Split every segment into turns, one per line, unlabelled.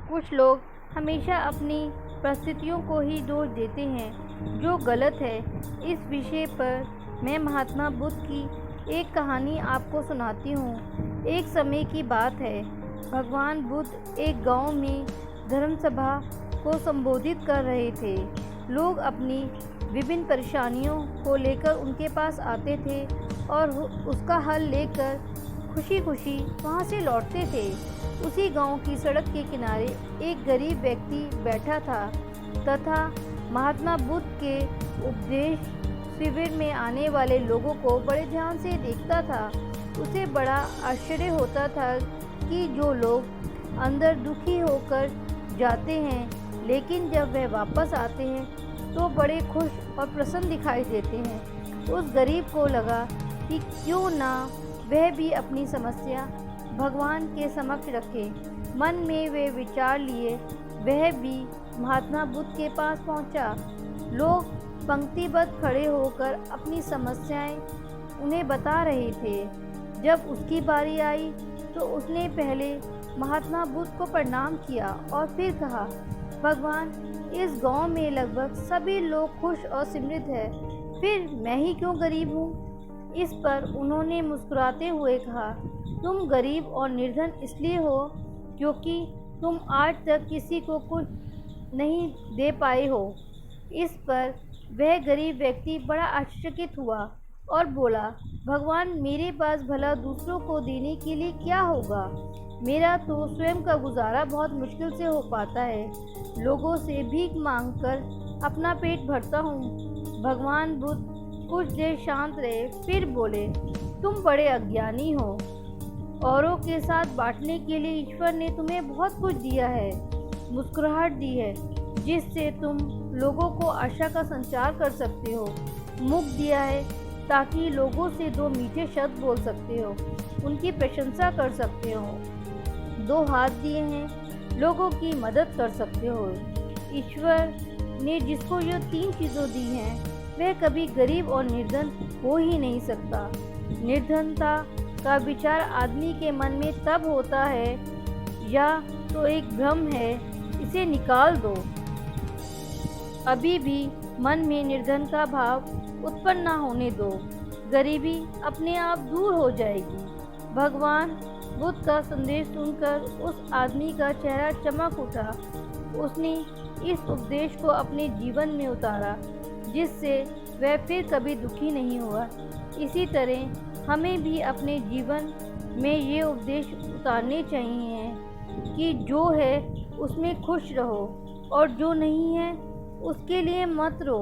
कुछ लोग हमेशा अपनी परिस्थितियों को ही दोष देते हैं, जो गलत है। इस विषय पर मैं महात्मा बुद्ध की एक कहानी आपको सुनाती हूँ। एक समय की बात है, भगवान बुद्ध एक गांव में धर्म सभा को संबोधित कर रहे थे। लोग अपनी विभिन्न परेशानियों को लेकर उनके पास आते थे और उसका हल लेकर खुशी खुशी वहाँ से लौटते थे। उसी गांव की सड़क के किनारे एक गरीब व्यक्ति बैठा था तथा महात्मा बुद्ध के उपदेश शिविर में आने वाले लोगों को बड़े ध्यान से देखता था। उसे बड़ा आश्चर्य होता था कि जो लोग अंदर दुखी होकर जाते हैं, लेकिन जब वह वापस आते हैं तो बड़े खुश और प्रसन्न दिखाई देते हैं। उस गरीब को लगा कि क्यों ना वह भी अपनी समस्या भगवान के समक्ष रखे। मन में वे विचार लिए वह भी महात्मा बुद्ध के पास पहुंचा। लोग पंक्तिबद्ध खड़े होकर अपनी समस्याएं उन्हें बता रहे थे। जब उसकी बारी आई तो उसने पहले महात्मा बुद्ध को प्रणाम किया और फिर कहा, भगवान, इस गांव में लगभग सभी लोग खुश और समृद्ध हैं, फिर मैं ही क्यों गरीब हूँ? इस पर उन्होंने मुस्कुराते हुए कहा, तुम गरीब और निर्धन इसलिए हो क्योंकि तुम आज तक किसी को कुछ नहीं दे पाए हो। इस पर वह गरीब व्यक्ति बड़ा आश्चर्यचकित हुआ और बोला, भगवान, मेरे पास भला दूसरों को देने के लिए क्या होगा? मेरा तो स्वयं का गुजारा बहुत मुश्किल से हो पाता है। लोगों से भीख मांगकर अपना पेट भरता हूँ। भगवान बुद्ध कुछ देर शांत रहे, फिर बोले, तुम बड़े अज्ञानी हो। औरों के साथ बांटने के लिए ईश्वर ने तुम्हें बहुत कुछ दिया है, मुस्कुराहट दी है जिससे तुम लोगों को आशा का संचार कर सकते हो, मुख दिया है ताकि लोगों से दो मीठे शब्द बोल सकते हो, उनकी प्रशंसा कर सकते हो, दो हाथ दिए हैं, लोगों की मदद कर सकते हो। ईश्वर ने जिसको ये तीन चीज़ें दी हैं वह कभी गरीब और निर्धन हो ही नहीं सकता। निर्धनता का विचार आदमी के मन में तब होता है या तो एक भ्रम है, इसे निकाल दो। अभी भी मन में निर्धन का भाव उत्पन्न न होने दो, गरीबी अपने आप दूर हो जाएगी। भगवान बुद्ध का संदेश सुनकर उस आदमी का चेहरा चमक उठा। उसने इस उपदेश को अपने जीवन में उतारा, जिससे वह फिर कभी दुखी नहीं हुआ। इसी तरह हमें भी अपने जीवन में ये उपदेश उतारने चाहिए कि जो है उसमें खुश रहो और जो नहीं है उसके लिए मत रो।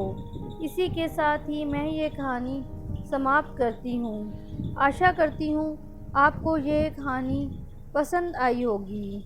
इसी के साथ ही मैं ये कहानी समाप्त करती हूँ। आशा करती हूँ आपको ये कहानी पसंद आई होगी।